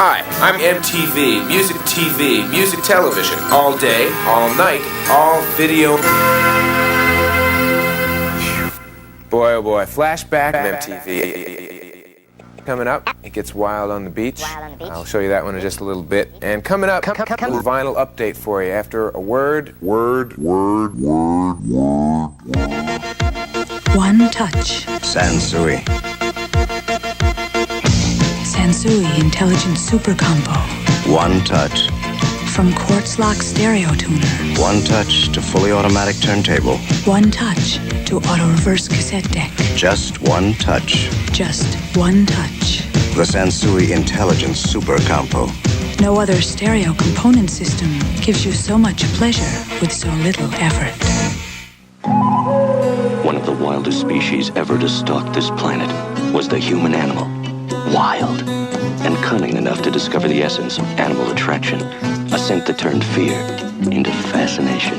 Hi, I'm MTV, music TV, music television, all day, all night, all video. Boy, oh boy, flashback MTV. Coming up, it gets wild on the beach. I'll show you that one in just a little bit. And coming up, a little vinyl update for you after a word. One touch. Sansui. Sansui Intelligent Super Combo. One touch. From Quartz Lock Stereo Tuner. One touch to fully automatic turntable. One touch to auto reverse cassette deck. Just one touch. Just one touch. The Sansui Intelligent Super Combo. No other stereo component system gives you so much pleasure with so little effort. One of the wildest species ever to stalk this planet was the human animal. Wild and cunning enough to discover the essence of animal attraction, a scent that turned fear into fascination.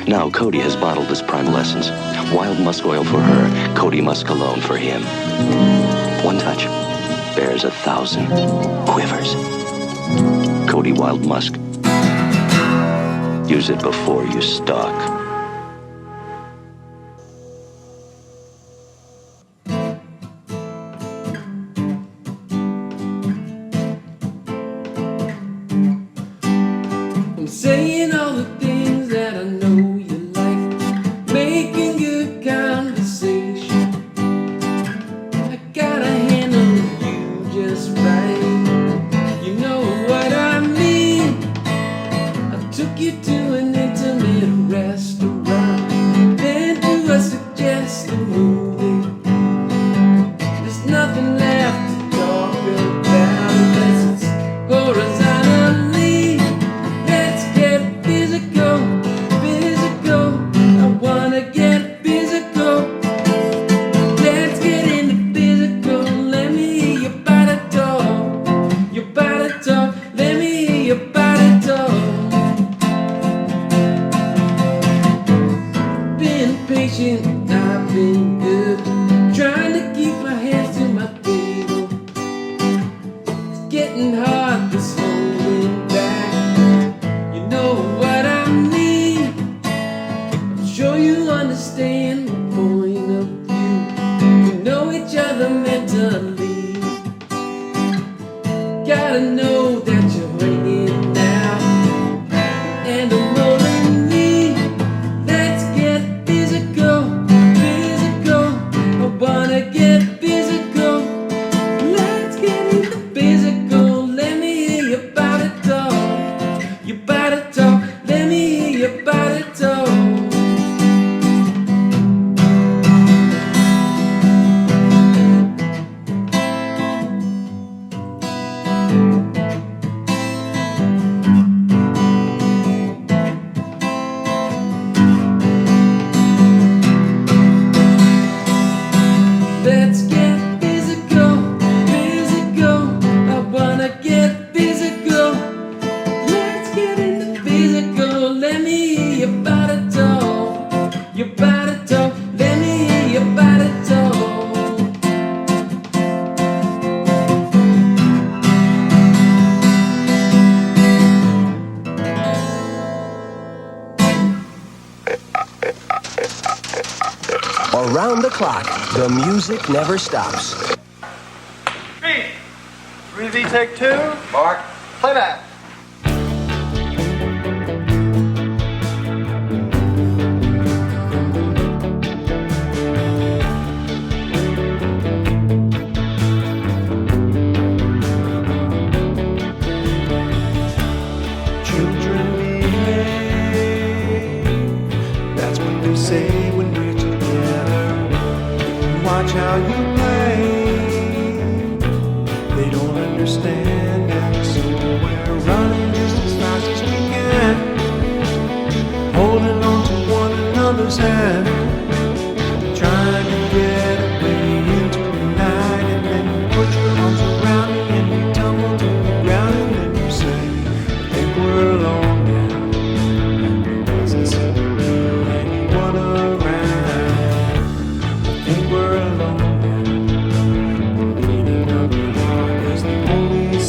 Now Cody has bottled this primal essence. Wild musk oil for her, Cody musk cologne for him. One touch bears 1,000 quivers. Cody Wild Musk. Use it before you stalk. Saying all the things that I know you like, making good conversation. I got a handle on you just right. You know what I mean. I took you to an intimate restaurant, then to a suggested movie. There's nothing left to talk about unless it's horizontal. I've been good, trying to keep my hands to my table. It's getting hard, this holding back. You know what I mean. I'm sure you understand my point of view. We know each other mentally. Gotta know that you're hanging now, and I'm rolling me. Let's get physical. I wanna get physical. Let's get into physical. Let me hear your body talk. Your body talk. Let me hear your body talk. Let's get physical, physical. I wanna get physical. Let's get into physical. Let me hear your body talk. Your body talk. Let me hear your body talk. Around the clock, the music never stops. Three. 3V take 2. Mark. Play that. Children behave. That's what they say when we're together. Watch how you play. They don't understand, and so we're running just as fast as we can, holding on to one another's hand, trying to get away into the night. And then you put your arms around me and you tumble to the ground, and then you say, I think we're alone now. There doesn't seem to be anyone around. I think we're alone now. The beating of your heart is the only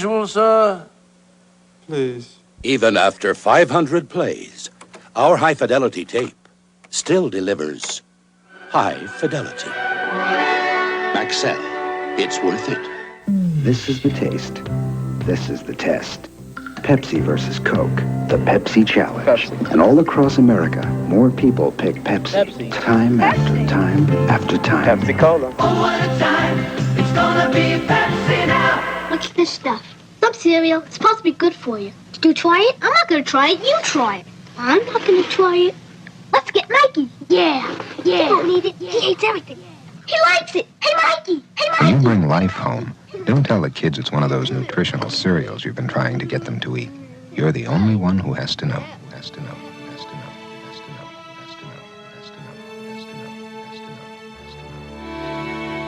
usual, sir? Please. Even after 500 plays, our high-fidelity tape still delivers high fidelity. Maxell, it's worth it. This is the taste. This is the test. Pepsi versus Coke. The Pepsi Challenge. Pepsi. And all across America, more people pick Pepsi. Pepsi. Time after time after time. Pepsi Cola. Oh, what a time. It's gonna be Pepsi now. What's this stuff? Some cereal. It's supposed to be good for you. Did you try it? I'm not gonna try it. You try it. I'm not gonna try it. Let's get Mikey. Yeah. He don't need it. He hates everything. He likes it. Hey, Mikey. Hey, Mikey. When you bring life home, don't tell the kids it's one of those nutritional cereals you've been trying to get them to eat. You're the only one who has to know. Has to know. Has to know. Has to know. Has to know. Has to know. Has to know. Has to know. Has to know.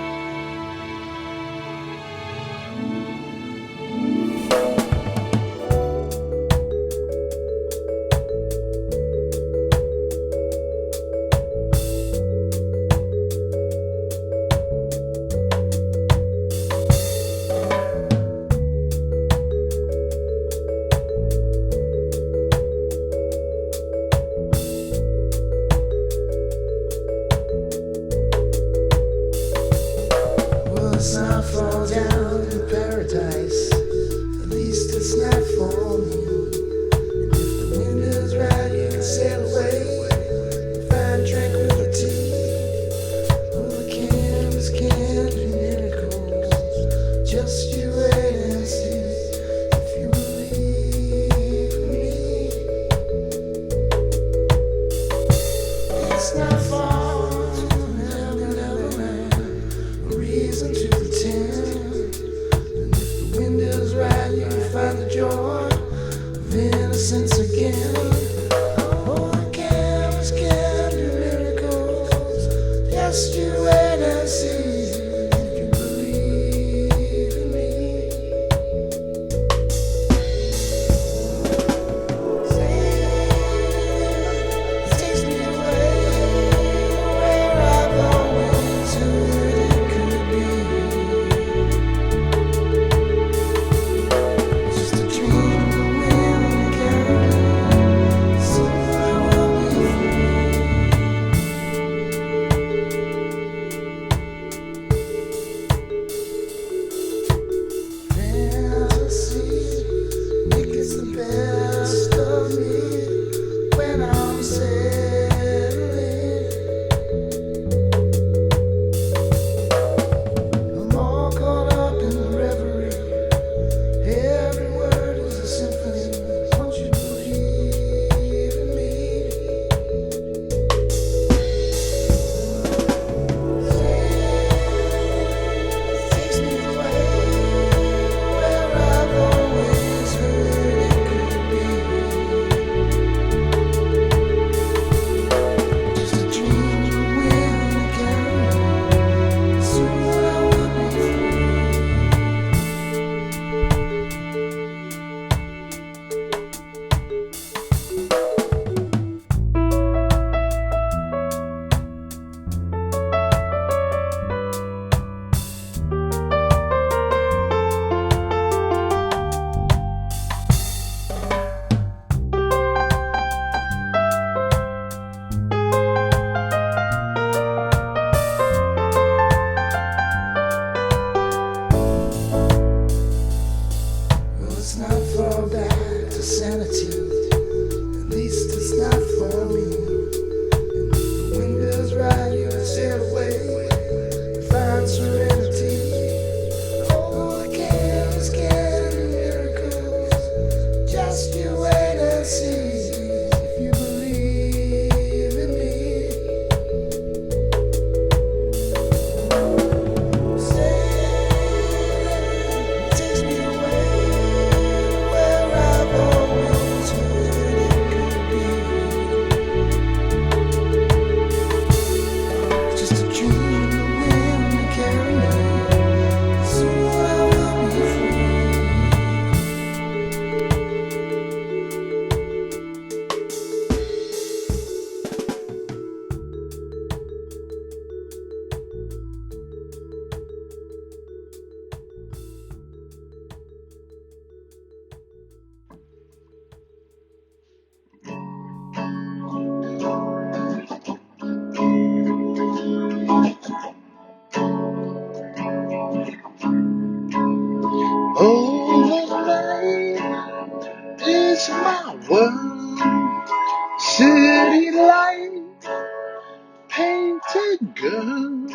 painted girl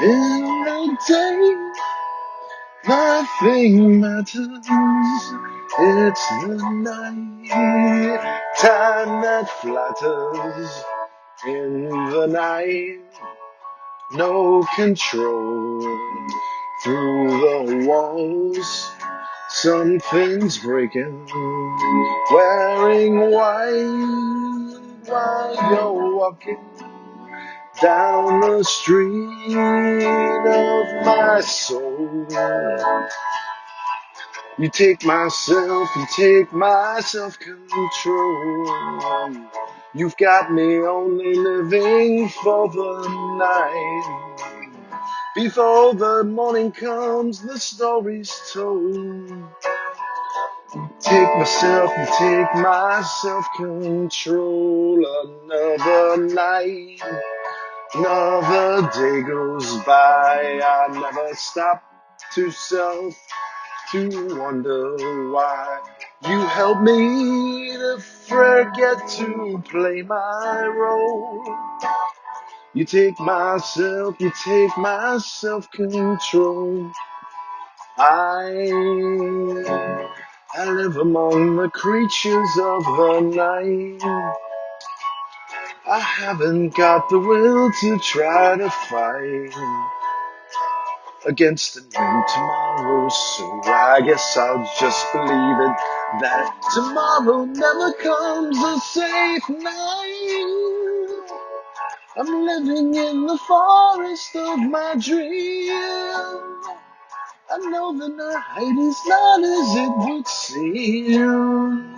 in the day. Nothing matters. It's the night time that flatters. In the night, no control. Through the walls, something's breaking. Wearing white while you're walking down the street of my soul. You take my self-control. You've got me only living for the night. Before the morning comes, the story's told. You take my self-control. Another night, another day goes by. I never stop to wonder why. You help me to forget to play my role. You take my self-control. I live among the creatures of the night. I haven't got the will to try to fight against a new tomorrow, so I guess I'll just believe it that tomorrow never comes a safe night. I'm living in the forest of my dream. I know the night is not as it would seem.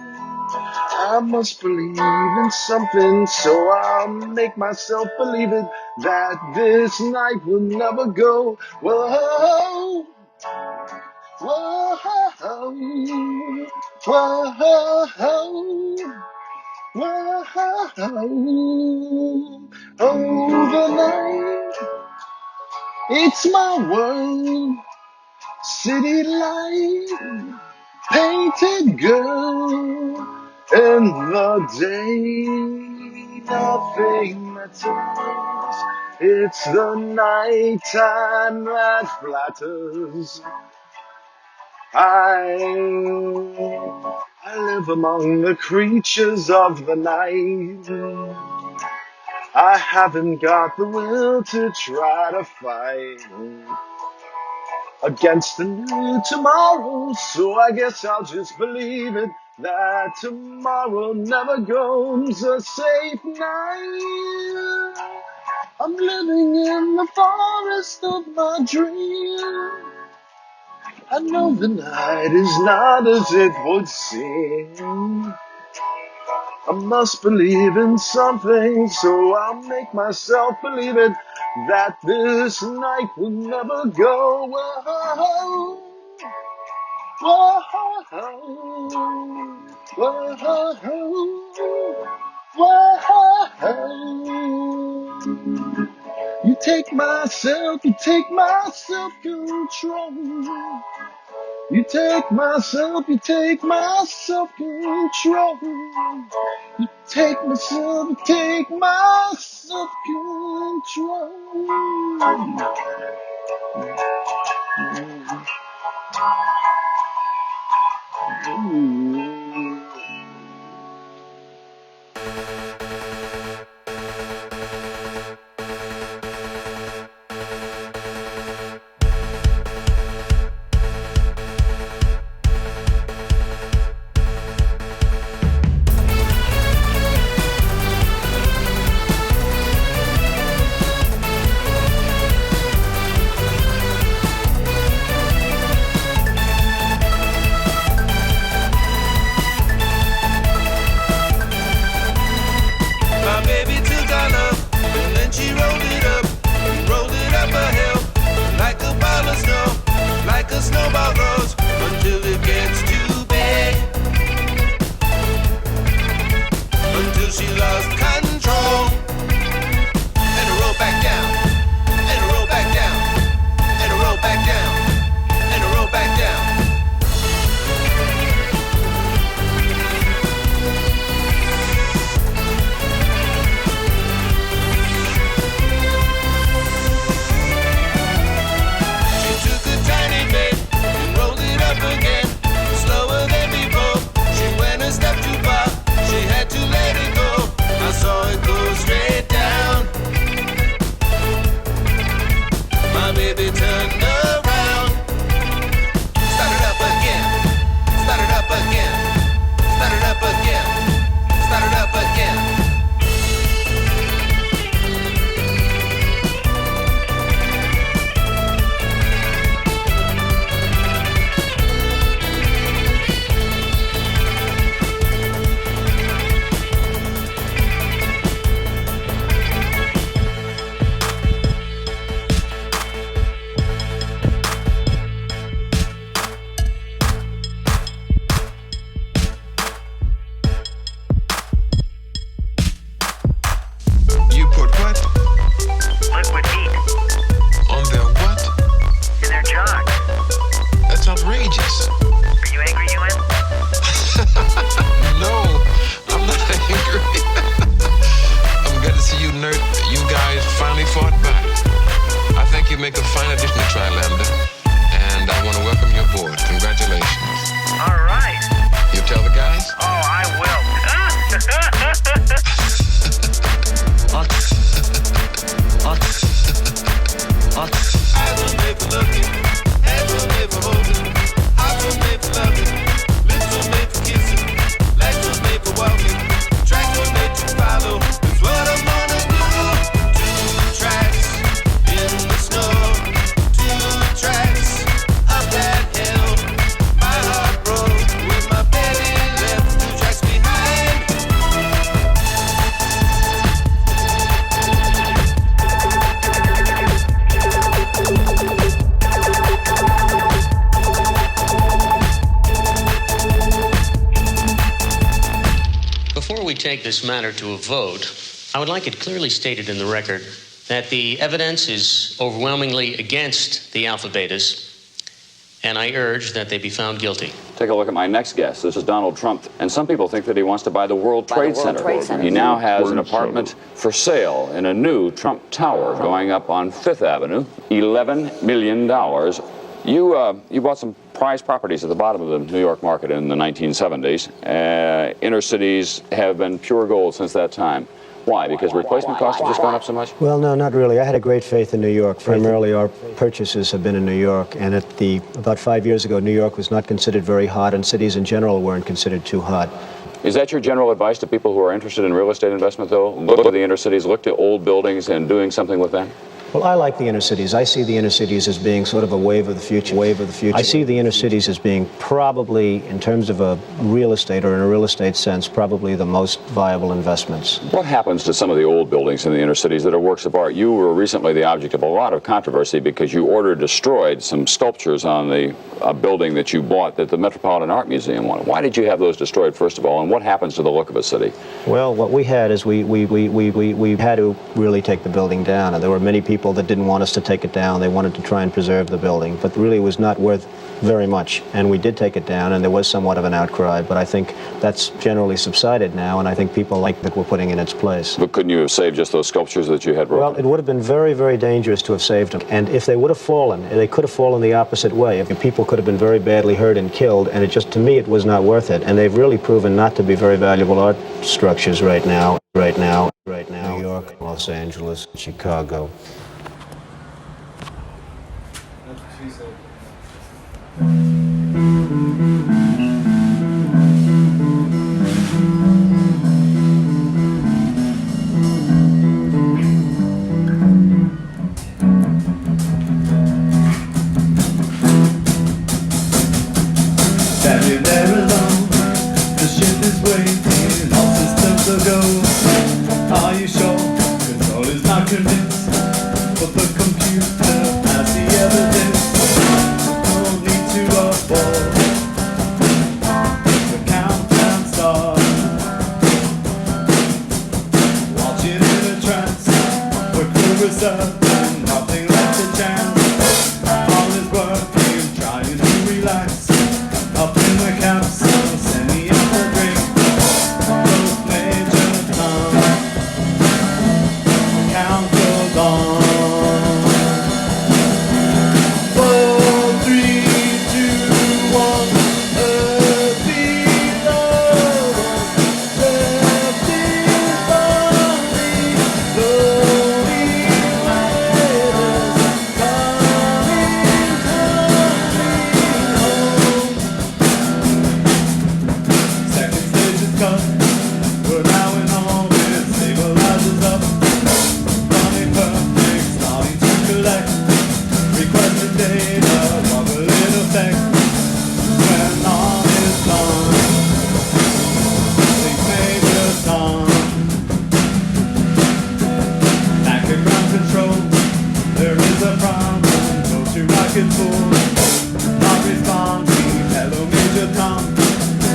I must believe in something, so I'll make myself believe it, that this night will never go. Whoa, whoa, whoa, whoa, oh, the night, it's my world, city light, painted girl, in the day, nothing matters. It's the night time that flatters. I live among the creatures of the night. I haven't got the will to try to fight against the new tomorrow, so I guess I'll just believe it, that tomorrow never goes a safe night. I'm living in the forest of my dream. I know the night is not as it would seem. I must believe in something, so I'll make myself believe it, that this night will never go. Whoa, whoa, whoa, whoa. You take my self-control. You take my self-control. You take my self-control. finally fought back. I think you make a fine addition to Tri Lambda, and I want to welcome you aboard. Congratulations. All right. You tell the guys? Oh, I will. I was made for loving, hands were made for holding, eyes were made for loving, lips were made for kissing, legs were made for walking, tracks were made to follow. It's what I'm gonna do. 2 tracks in the snow, 2 tracks up that hill. My heart broke when my baby left 2 tracks behind. Before we take this matter to a vote, I would like it clearly stated in the record that the evidence is overwhelmingly against the Alpha Betas, and I urge that they be found guilty. Take a look at my next guest. This is Donald Trump. And some people think that he wants to buy the World Trade Center. He now has an apartment for sale in a new Trump Tower going up on 5th Avenue. $11 million. You bought some prized properties at the bottom of the New York market in the 1970s. Inner cities have been pure gold since that time. Why? Because replacement costs have just gone up so much? Well, no, not really. I had a great faith in New York. Primarily, our purchases have been in New York. And about 5 years ago, New York was not considered very hot, and cities in general weren't considered too hot. Is that your general advice to people who are interested in real estate investment, though? Look to the inner cities, look to old buildings and doing something with them? Well, I like the inner cities. I see the inner cities as being sort of a wave of the future. I see the inner cities as being probably, in terms of a real estate or in a real estate sense, probably the most viable investments. What happens to some of the old buildings in the inner cities that are works of art? You were recently the object of a lot of controversy because you destroyed some sculptures on the building that you bought that the Metropolitan Art Museum wanted. Why did you have those destroyed, first of all, and what happens to the look of a city? Well, what we had is we had to really take the building down, and there were many people that didn't want us to take it down. They wanted to try and preserve the building, but really it was not worth very much. And we did take it down, and there was somewhat of an outcry, but I think that's generally subsided now, and I think people like that we're putting in its place. But couldn't you have saved just those sculptures that you had broken? Well, it would have been very, very dangerous to have saved them. And if they would have fallen, they could have fallen the opposite way. If people could have been very badly hurt and killed, and to me, it was not worth it. And they've really proven not to be very valuable art structures right now. New York, Los Angeles, Chicago. Standing there alone, the ship is waiting, all systems are go. Are you sure? Control is not convinced, but the computer has the evidence. No need to abort. The countdown starts. Watching in a trance, the crew is up and nothing left to chance. All is working, trying to relax. Up in the capsule, sending out the drink. Both Major Tom, count goes on. 4, 3, 2, 1. Earth below us, drifting slowly, slowly with us, coming home. Second stage is cut, we're now in orbit, stabilizers up, running perfect, starting to collect, requested data, what will it affect, when all is done, think Major Tom, back at ground control, there is a problem, go to rocket full, not responding, hello Major Tom.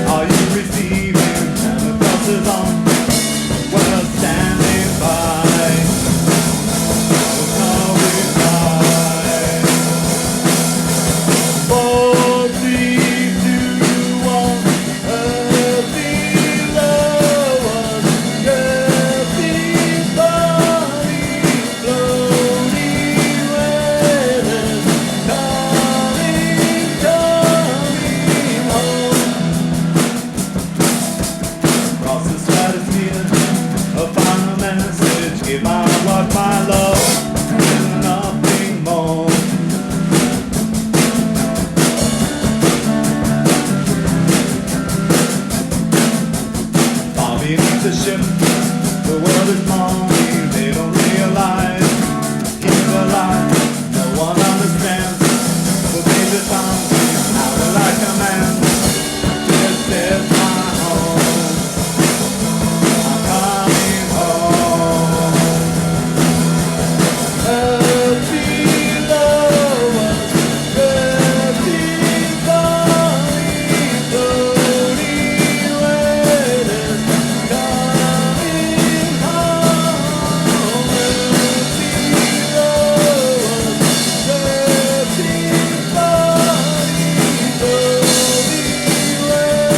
Are you receiving? And the cross is on. We're standing by. There's no reply. 4, 3, 2, 1. Earth below us. Drifting slowly, slowly what my love is, nothing more. Far beneath the ship, the world is mourning. They don't realize he's alive. No one understands the danger found. How like a man, this is my home. I'm coming home. Dirty lovers, dirty bodies, dirty waiters, coming home. Dirty lovers, dirty bodies, dirty waiters,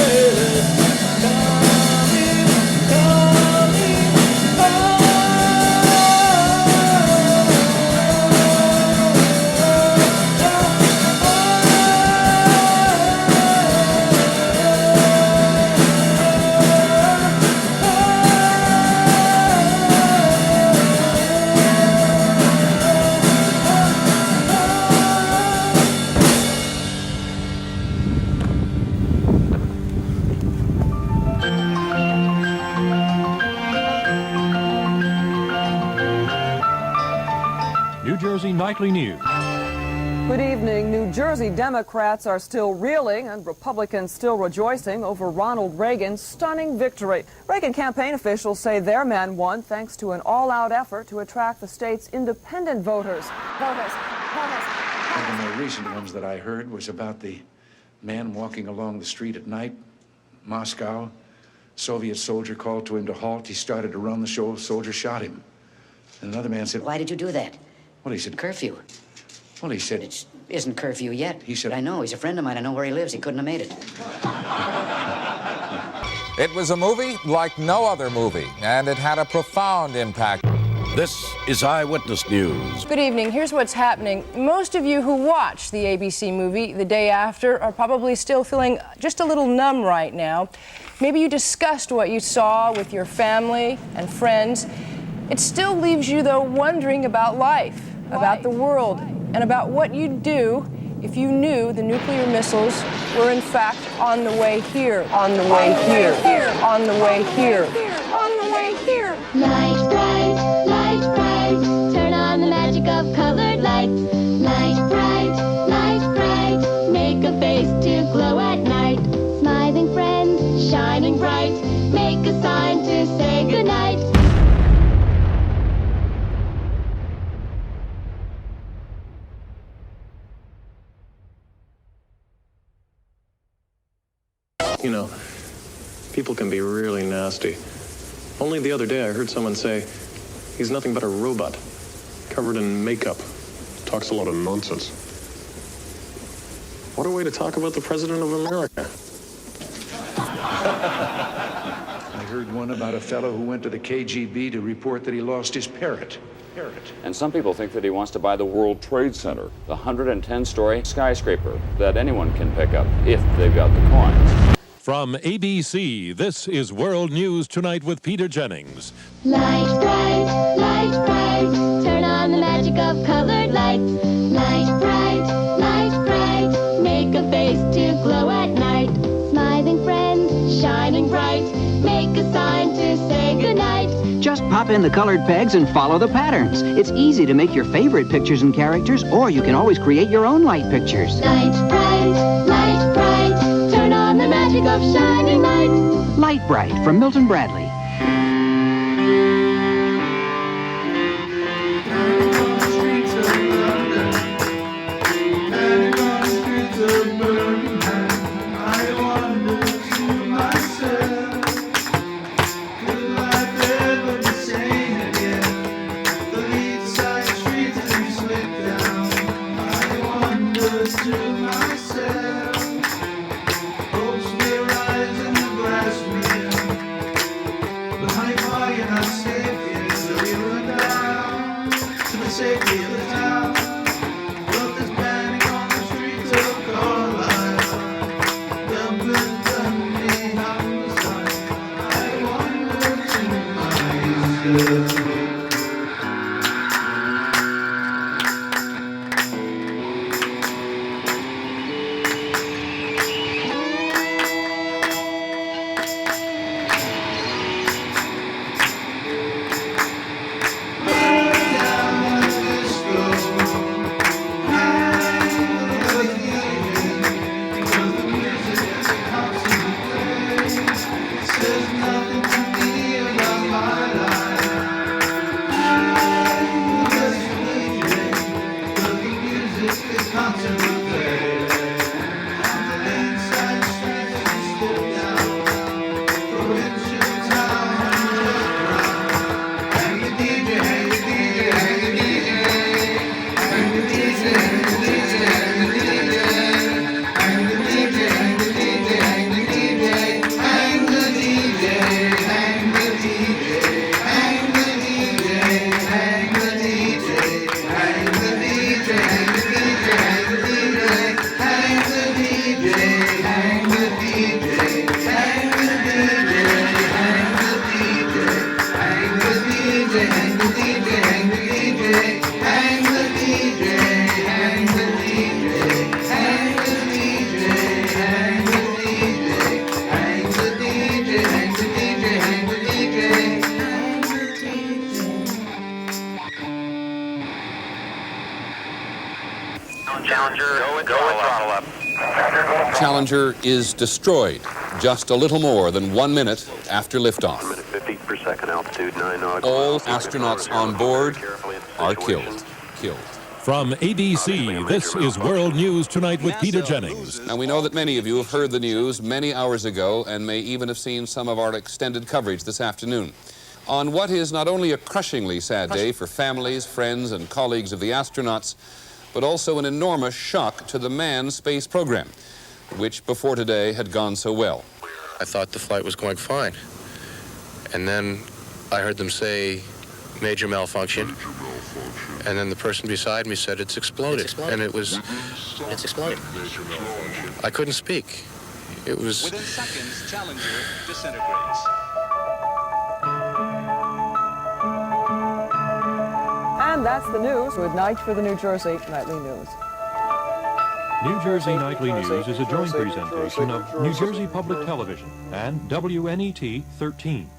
New Jersey Nightly News. Good evening. New Jersey Democrats are still reeling and Republicans still rejoicing over Ronald Reagan's stunning victory. Reagan campaign officials say their man won thanks to an all-out effort to attract the state's independent voters. One of the more recent ones that I heard was about the man walking along the street at night, Moscow. Soviet soldier called to him to halt. He started to run. The soldier shot him. And another man said, "Why did you do that?" Well, he said, "Curfew." Well, he said, "It isn't curfew yet." He said, "I know. He's a friend of mine. I know where he lives. He couldn't have made it." It was a movie like no other movie, and it had a profound impact. This is Eyewitness News. Good evening. Here's what's happening. Most of you who watched the ABC movie the day after are probably still feeling just a little numb right now. Maybe you discussed what you saw with your family and friends. It still leaves you, though, wondering about life, about the world, and about what you'd do if you knew the nuclear missiles were in fact on the way here, on the way here, on the way here, on the way here. Light bright, turn on the magic of colored lights. Light bright, make a face to glow at night. Smiling friend, shining bright, make a sign to say goodnight. You know, people can be really nasty. Only the other day I heard someone say, he's nothing but a robot, covered in makeup. Talks a lot of nonsense. What a way to talk about the President of America. I heard one about a fellow who went to the KGB to report that he lost his parrot. And some people think that he wants to buy the World Trade Center, the 110-story skyscraper that anyone can pick up if they've got the coins. From ABC, this is World News Tonight with Peter Jennings. Light bright, turn on the magic of colored lights. Light bright, make a face to glow at night. Smiling friend, shining bright, make a sign to say goodnight. Just pop in the colored pegs and follow the patterns. It's easy to make your favorite pictures and characters, or you can always create your own light pictures. Light bright, turn on the magic of shining light. Light Bright from Milton Bradley. Challenger is destroyed just a little more than 1 minute after liftoff. 50 per second, altitude 9 knots. All astronauts on board are killed. From ADC, this is World News Tonight with Peter Jennings. Now, we know that many of you have heard the news many hours ago and may even have seen some of our extended coverage this afternoon. On what is not only a crushingly sad day for families, friends, and colleagues of the astronauts, but also an enormous shock to the manned space program, which before today had gone so well. I thought the flight was going fine. And then I heard them say major malfunction. And then the person beside me said it's exploded. And it was... It's exploded. I couldn't speak. It was... Within seconds, Challenger disintegrates. And that's the news. Good night for the New Jersey Nightly News. New Jersey Nightly News is a joint presentation of New Jersey Public Television and WNET 13.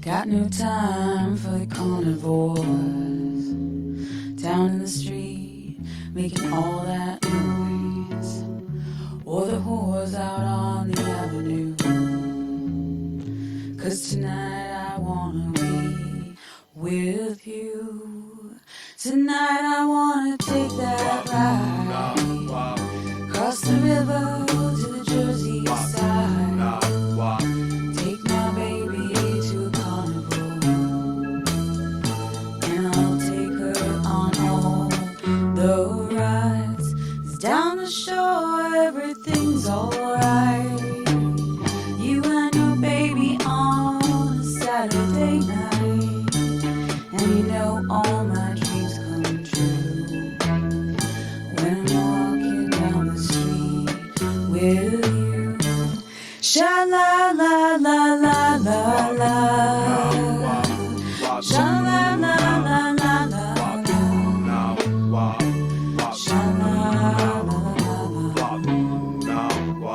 Got no time for the carnivores down in the street making all that noise, or the whores out on the avenue. 'Cause tonight I wanna be with you. Tonight I wanna take that ride across the river to the Jersey side. Take my baby to a carnival, and I'll take her on all the rides. 'Cause down the shore everything's alright. You and your baby on a Saturday night, and you know all my dreams come true when I'm walking down the street with you. Sha la la la la la la. Sha la la la la la la. Sha la la la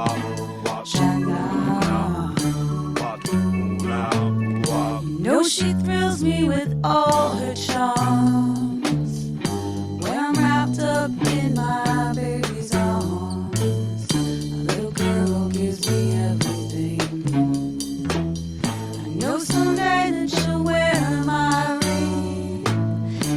la. Sha la. You know she thrills me with all her charms when I'm wrapped up in my baby's arms. My little girl gives me everything. I know someday that she'll wear my ring.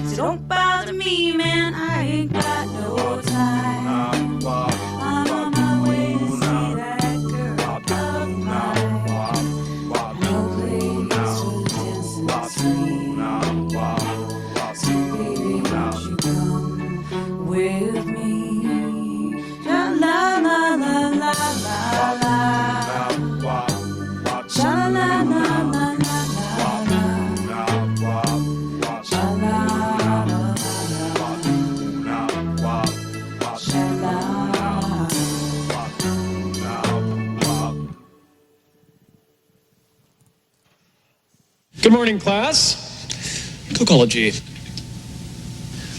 So don't bother me, man, I ain't got no time. I'm on my way to see that girl of mine. No place for the dancing street. So baby, won't you come with me? La la la la la la la. Sha la la la la la la. Sha la la la la. Sha la. Good morning, class. Cocology.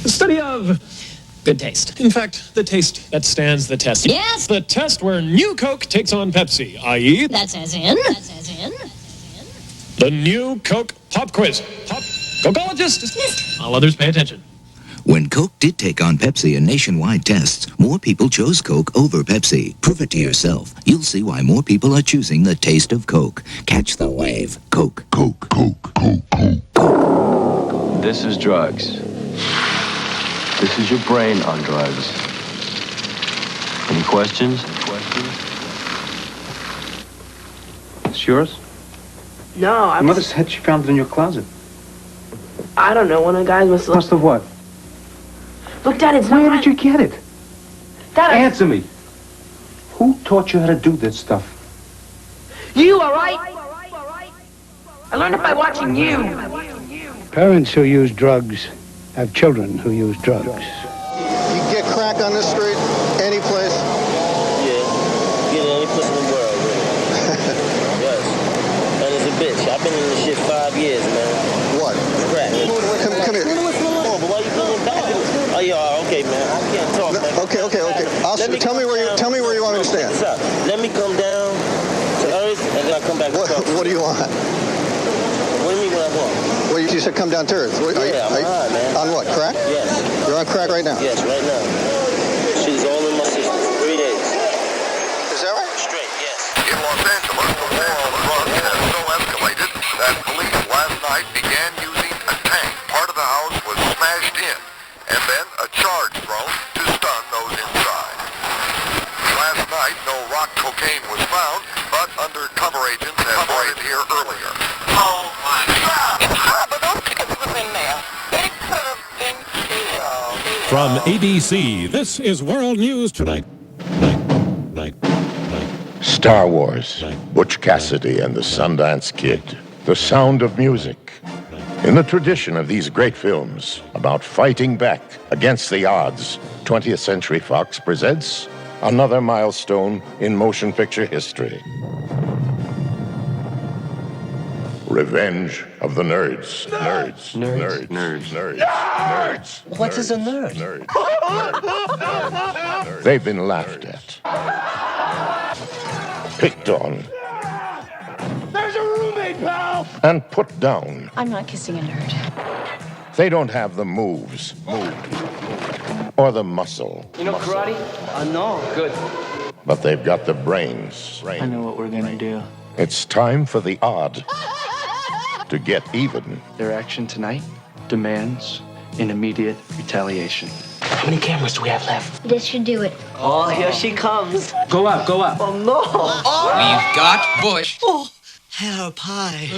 The study of good taste. In fact, the taste that stands the test. Yes. The test where new Coke takes on Pepsi, i.e. That's as in. the new Coke Pop Quiz. Pop Cocologist. Yes. All others pay attention. When Coke did take on Pepsi in nationwide tests, more people chose Coke over Pepsi. Prove it to yourself. You'll see why more people are choosing the taste of Coke. Catch the wave. Coke. Coke. Coke. Coke. Coke. Coke. This is drugs. This is your brain on drugs. Any questions? It's yours? No, Your mother said she found it in your closet. I don't know. One of the guys must have... Must have what? Look, Dad, it's Where did you get it? Dad, Answer me. Who taught you how to do this stuff? You, all right? I learned it by watching you. Parents who use drugs have children who use drugs. You get crack on this street, any place? Yeah, get any place in the world, really. Yes. And it's a bitch. I've been in this shit 5 years, man. What? Crack. Come here. Oh, but why you coming back? Oh, yeah, okay, man. I can't talk, man. Okay. Tell me where you want me to stand. Let me come down to Earth, and then I come back. What do you want? What do you mean what I want? Well, you said come down to earth. I'm high, man. On what, crack? Yes. You're on crack right now? Yes, right now. Shit's all in my system. 3 days. Is that right? Straight, yes. In Los Angeles, the war on drugs has so escalated that police last night began using a tank. Part of the house was smashed in, and then a charge thrown to stun those inside. Last night, no rock cocaine was found, but undercover agents had boarded here earlier. Oh my God! But those kids was in there. They could have been killed. From ABC, this is World News Tonight. Star Wars, Butch Cassidy and the Sundance Kid, The Sound of Music. In the tradition of these great films about fighting back against the odds, 20th Century Fox presents another milestone in motion picture history. Revenge of the Nerds. Nerds. What is a nerd? They've been laughed at, picked on, There's a roommate, pal! and put down. I'm not kissing a nerd. They don't have the moves, or the muscle, You know karate? No. Good. but they've got the brains. I know what we're gonna do. It's time for the odd to get even. Their action tonight demands an immediate retaliation. How many cameras do we have left? This should do it. Oh, here she comes. Go up. Oh, no. We've got Bush. Oh, hello, pie.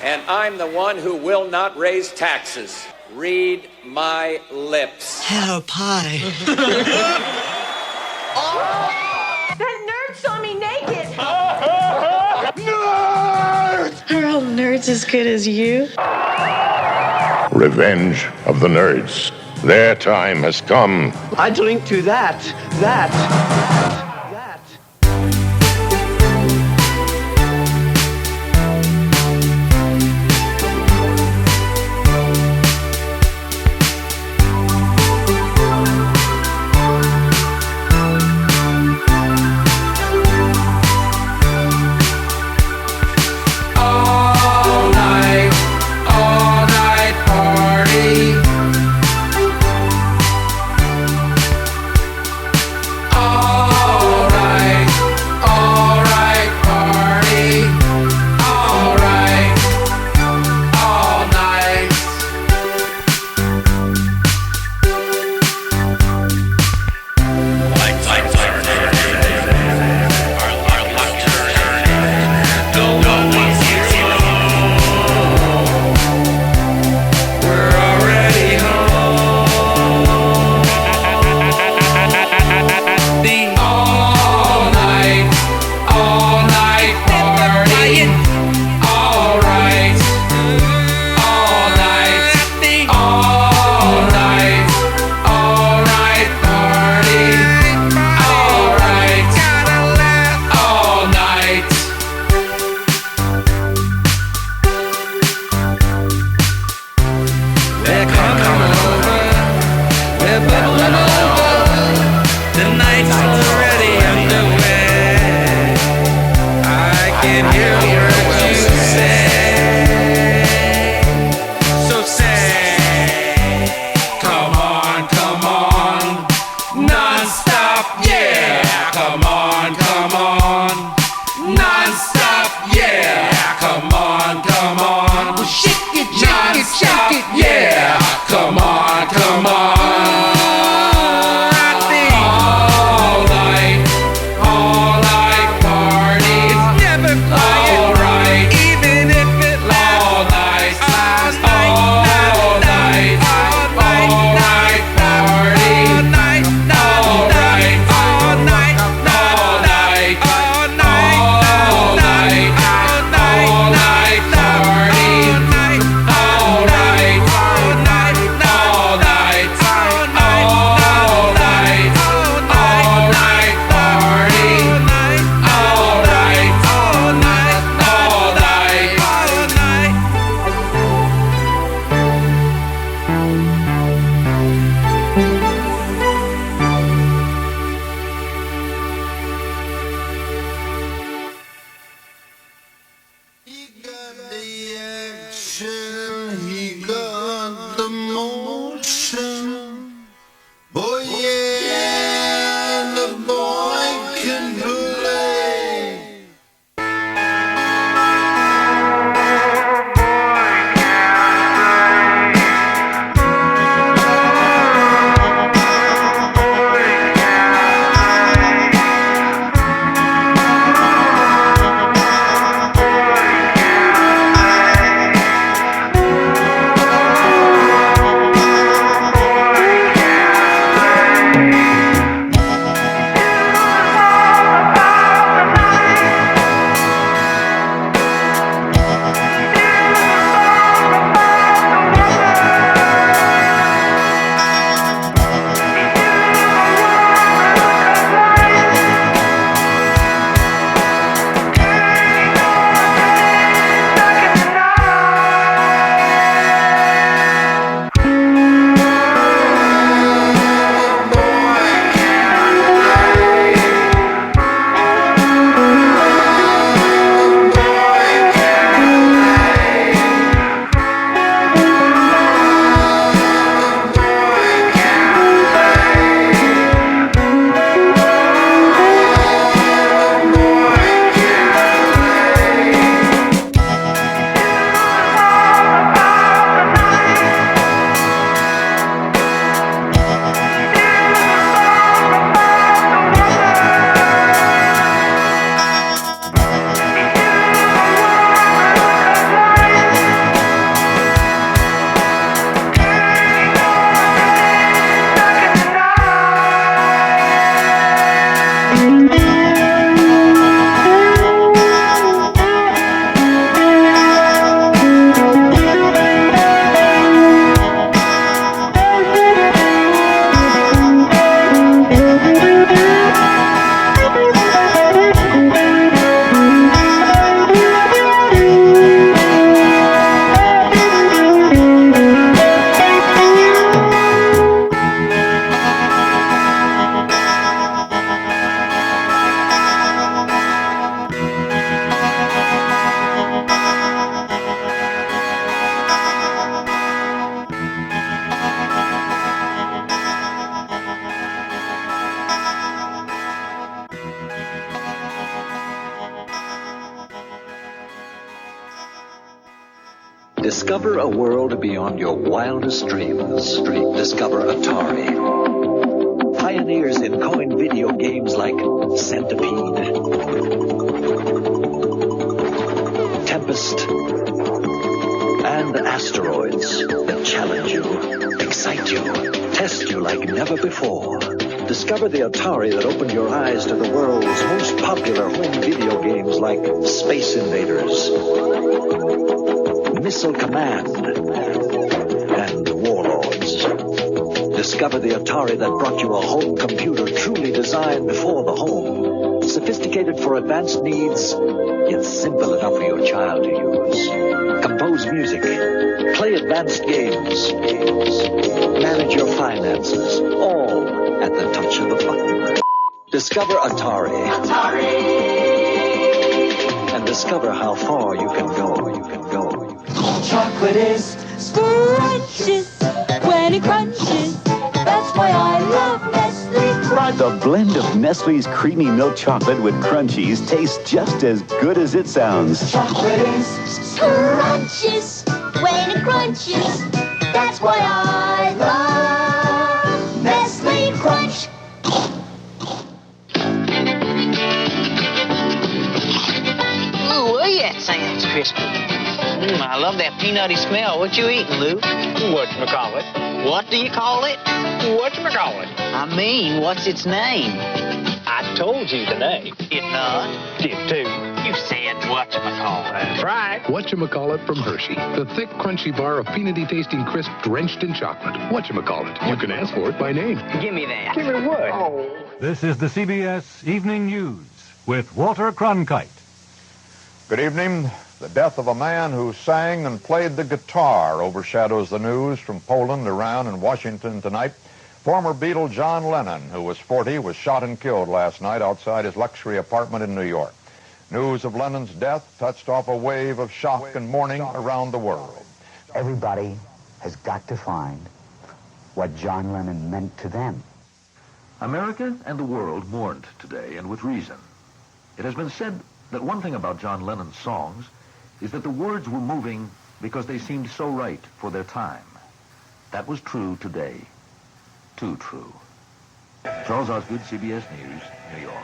And I'm the one who will not raise taxes. Read my lips. Hello, pie. That nerd saw me naked. Nerds! Are all nerds as good as you? Revenge of the Nerds. Their time has come. I drink to that. All night party. All night party. It's never quiet. Discover a world beyond your wildest dreams. Discover Atari. Pioneers in coin video games like Centipede, Tempest, and Asteroids that challenge you, excite you, test you like never before. Discover the Atari that opened your eyes to the world's most popular home video games like Space Invaders, Missile Command, and Warlords. Discover the Atari that brought you a home computer truly designed for the home. Sophisticated for advanced needs, yet simple enough for your child to use. Compose music, play advanced games, manage your finances, all at the touch of a button. Discover Atari. And discover how far you can go. Chocolate is scrumptious when it crunches. That's why I love Nestle Crunch. The blend of Nestle's creamy milk chocolate with crunchies tastes just as good as it sounds. Chocolate is scrumptious when it crunches. That's why I love Nestle Crunch. Ooh, that sounds crispy. I love that peanutty smell. What you eating, Lou? Whatchamacallit. What do you call it? Whatchamacallit. I mean, what's its name? I told you the name. Did not. Did too. You said whatchamacallit. That's right. Whatchamacallit from Hershey. The thick, crunchy bar of peanutty tasting crisp drenched in chocolate. Whatchamacallit. You can ask for it by name. Give me that. Give me what? Oh. This is the CBS Evening News with Walter Cronkite. Good evening. The death of a man who sang and played the guitar overshadows the news from Poland, Iran, and Washington tonight. Former Beatle John Lennon, who was 40, was shot and killed last night outside his luxury apartment in New York. News of Lennon's death touched off a wave of shock and mourning around the world. Everybody has got to find what John Lennon meant to them. America and the world mourned today, and with reason. It has been said that one thing about John Lennon's songs is that the words were moving because they seemed so right for their time. That was true today. Too true. Charles Osgood, CBS News, New York.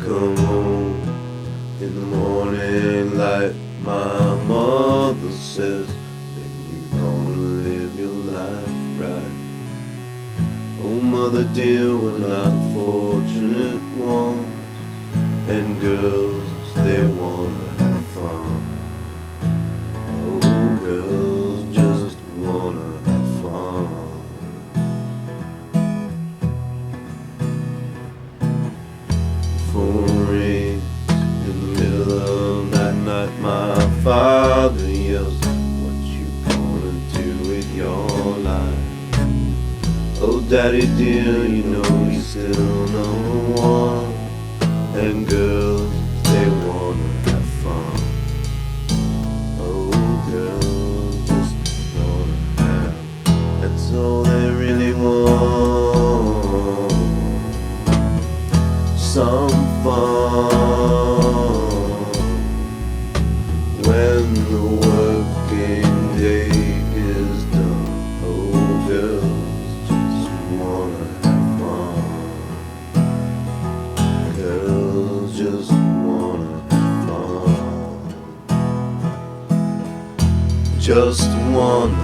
Come home in the morning like my mother says, then you're gonna live your life right. Oh, mother dear, we're not fortunate ones, and girls, they wanna have fun. Oh, girls just wanna have fun. Phone rings in the middle of that night, my father yells, what you gonna do with your life? Oh, daddy dear, you know you're still number one, and girls, they wanna have fun. Oh, girls just wanna have, that's all they really want. Some fun when the working day is done. Oh, girls just wanna have fun. Girls just just wanna,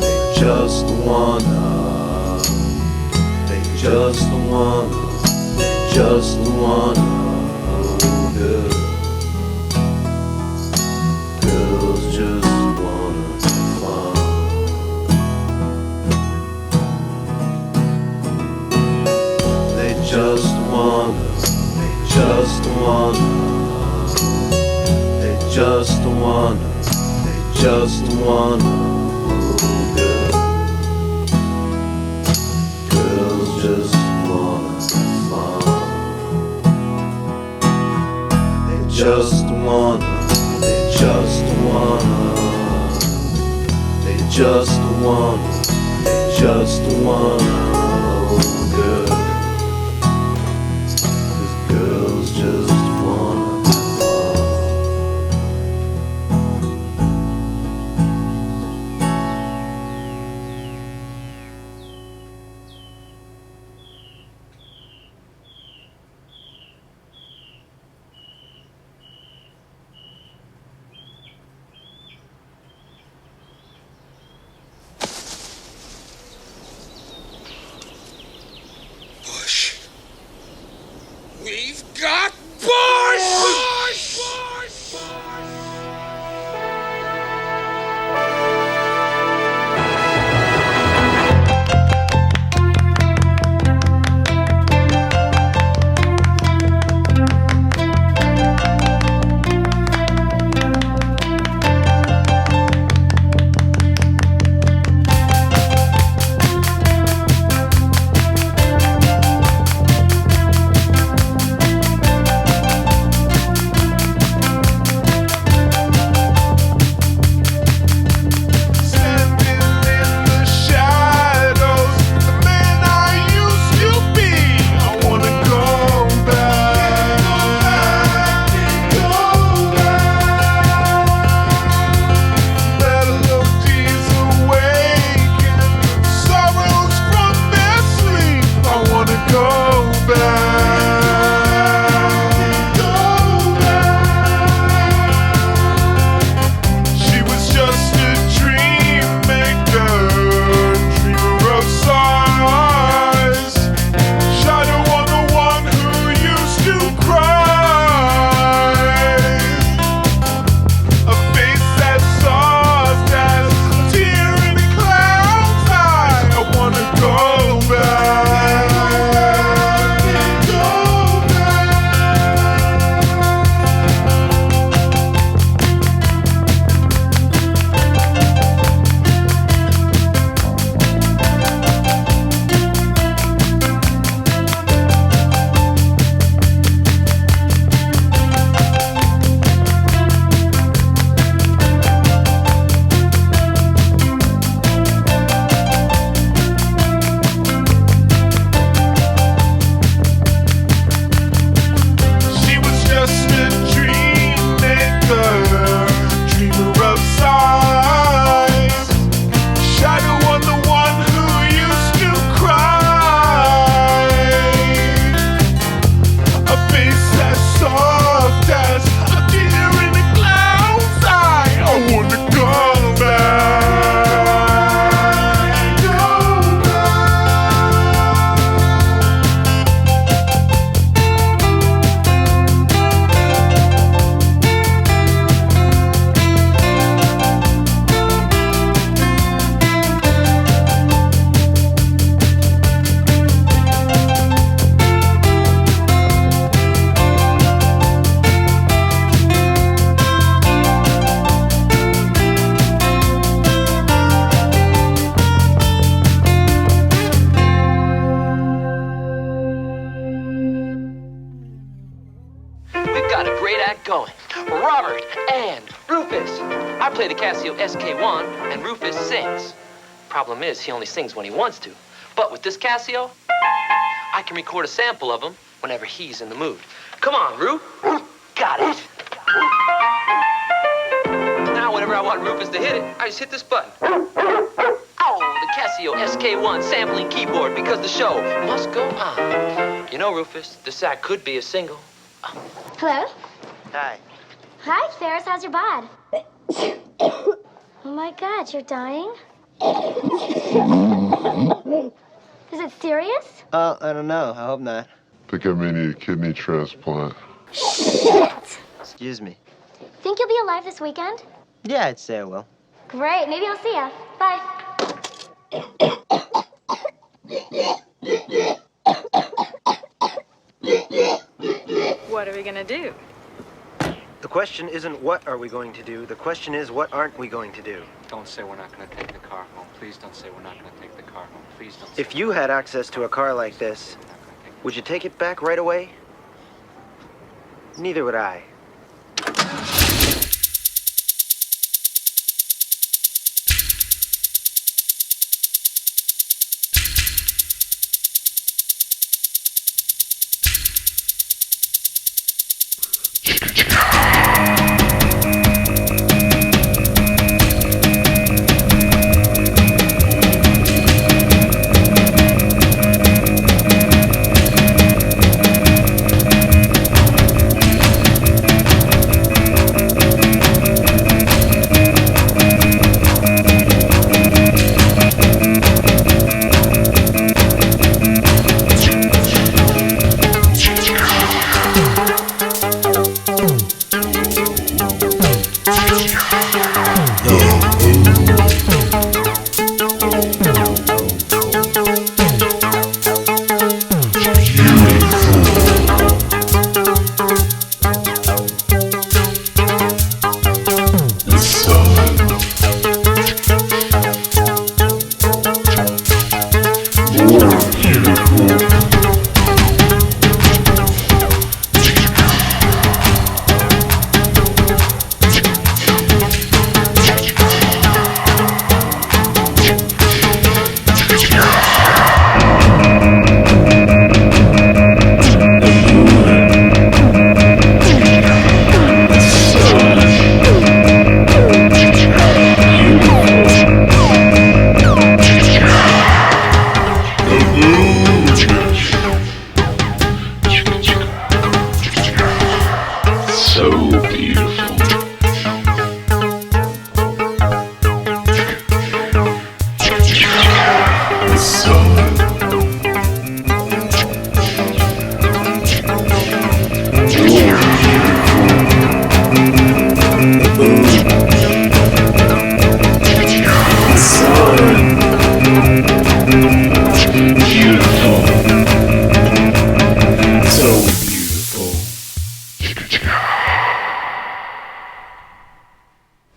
they just wanna, they just wanna, they just wanna, oh girl. Girls just wanna have fun. They just wanna, they just wanna, they just wanna, they just wanna, oh girl. Girls just wanna have fun. They just wanna, they just wanna, they just wanna, they just wanna, oh girl. 'Cause girls just wanna have fun. We've got Bush! play the Casio SK1, and Rufus sings. Problem is, he only sings when he wants to. But with this Casio, I can record a sample of him whenever he's in the mood. Come on, Ruf. Got it. Now, whenever I want Rufus to hit it, I just hit this button. Oh, the Casio SK1 sampling keyboard, because the show must go on. You know, Rufus, this act could be a single. Hello? Hi. Hi, Ferris. How's your bod? Oh my God, you're dying? Is it serious? I don't know. I hope not. Think I may need a kidney transplant. Shit! Excuse me. Think you'll be alive this weekend? Yeah, I'd say I will. Great, maybe I'll see ya. Bye. What are we gonna do? The question isn't what are we going to do. The question is what aren't we going to do. Don't say we're not going to take the car home. Please don't say we're not going to take the car home. Please don't. If you had access to a car like this, would you take it back right away? Neither would I.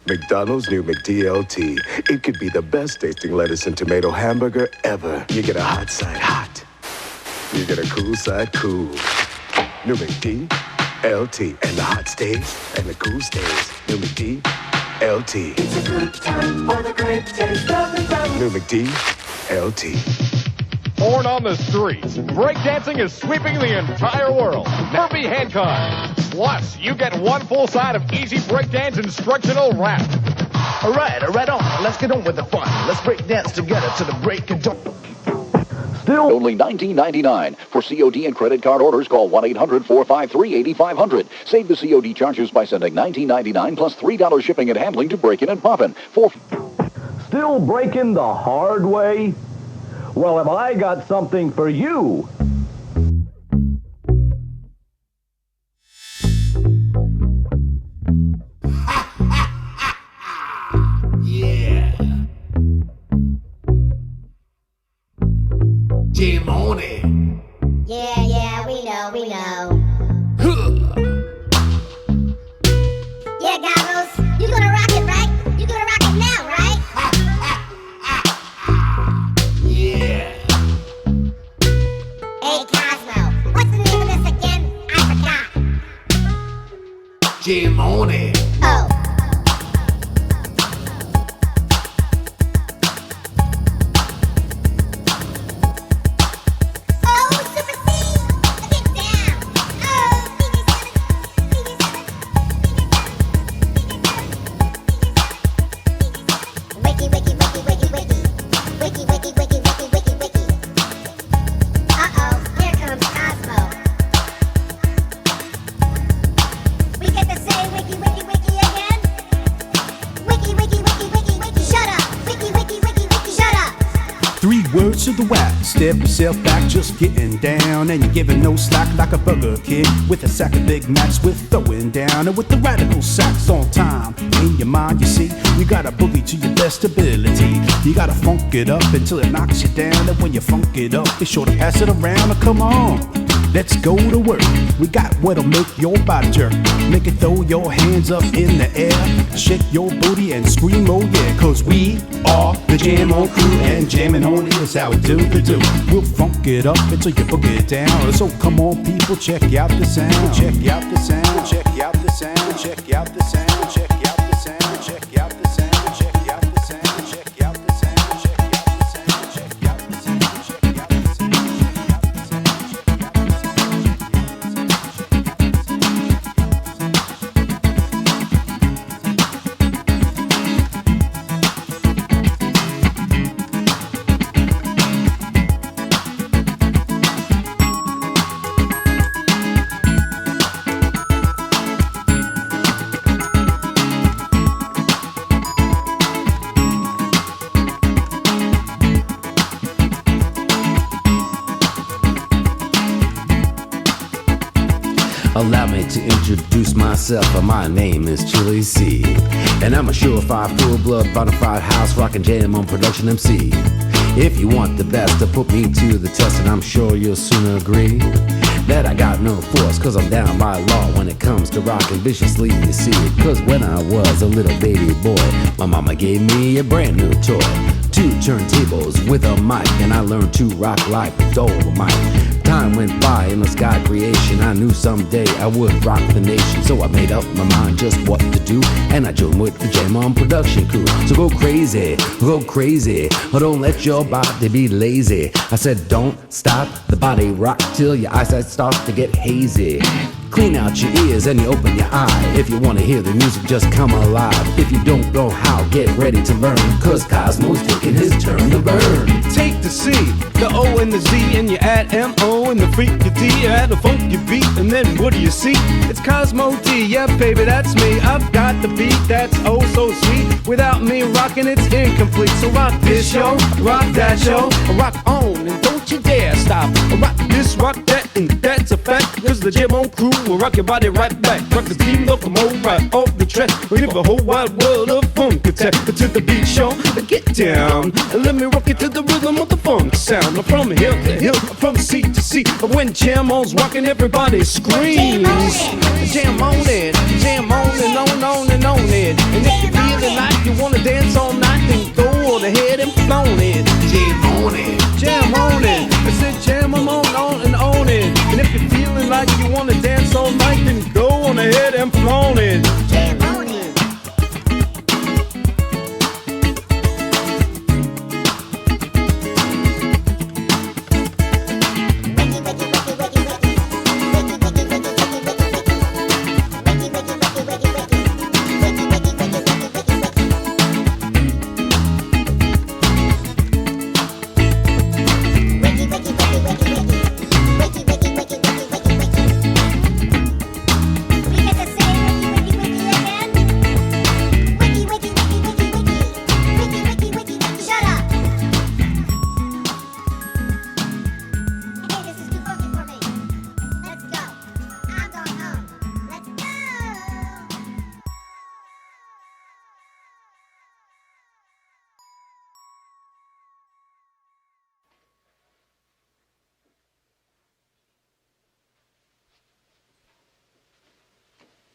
McDonald's new McDLT. It could be the best tasting lettuce and tomato hamburger ever. You get a hot side hot. You get a cool side cool. New McDLT. And the hot stays and the cool stays. New McDLT. It's a good time for the great taste of McDonald's. New McDLT. Born on the streets, breakdancing is sweeping the entire world. Herbie Hancock. Plus, you get one full side of easy breakdance instructional rap. All right on. Let's get on with the fun. Let's break dance together to the break of dawn. Still only $19.99. For COD and credit card orders, call 1-800-453-8500. Save the COD charges by sending $19.99 plus $3 shipping and handling to Breakin' and Poppin'. Still breaking the hard way? Well, have I got something for you? J-Money. Yeah, we know. Yeah, Goggles, you gonna rock it, right? You gonna rock it now, right? Yeah. words to the whack. Step yourself back, just getting down, and you're giving no slack like a Burger King with a sack of Big Macs with throwing down, and with the radical sax on time. In your mind, you see, you gotta boogie to your best ability. You gotta funk it up until it knocks you down, and when you funk it up, be sure to pass it around. Or come on, let's go to work. We got what'll make your body jerk. Make it throw your hands up in the air, shake your booty and scream, oh yeah. Cause we are the Jam On Crew, and jamming on is how we do the do. We'll funk it up until you boogie it down. So come on people, check out the sound. Check out the sound, check out the sound, check out the sound, check out the sound, check out the sound, check out the sound, check out the sound, check out the sound, check out the sound, check out the sound. Allow me to introduce myself. My name is Chili C, and I'm a surefire, full-blood, bonafide house rockin' jam on production MC. If you want the best, to put me to the test, and I'm sure you'll soon agree that I got no force, cause I'm down by law when it comes to rockin' viciously, you see. Cause when I was a little baby boy, my mama gave me a brand new toy, 2 turntables with a mic, and I learned to rock like Dolomite. Time went by in the sky creation. I knew someday I would rock the nation, so I made up my mind just what to do, and I joined with the Jam On production crew. So go crazy, but don't let your body be lazy. I said don't stop the body rock till your eyesight starts to get hazy. Clean out your ears and you open your eye. If you want to hear the music, just come alive. If you don't know how, get ready to learn, cause Cozmos taking his turn to burn. Take the C, the O and the Z, and you add M-O and the freaky D. You add a funky beat, and then what do you see? It's Cosmo D, yeah baby, that's me. I've got the beat that's oh so sweet. Without me rocking, it's incomplete. So rock this show, rock that show, rock on, and don't you dare stop. Rock this, rock that, and that's a fact, cause the Jam On Crew will rock your body right back. Rock the steam locomotive right off the track. We give a whole wide world of funk attack. To the beat show, get down, and let me rock it to the rhythm of the funk sound. From hill to hill, from sea to sea. When Jam On's rocking, everybody screams. Jam on it, jam on and on and on it. And if you're feeling like you wanna dance all night, then go on ahead and flown it. Jam on it, jam on it. I said jam on and on it. And if you're feeling like you wanna dance all night, then go on ahead and flown it. Jam on it.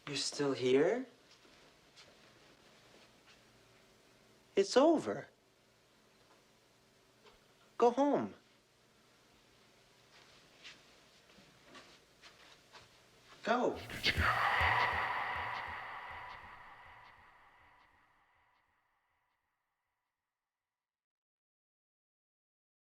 You're still here? It's over. Go home. Go.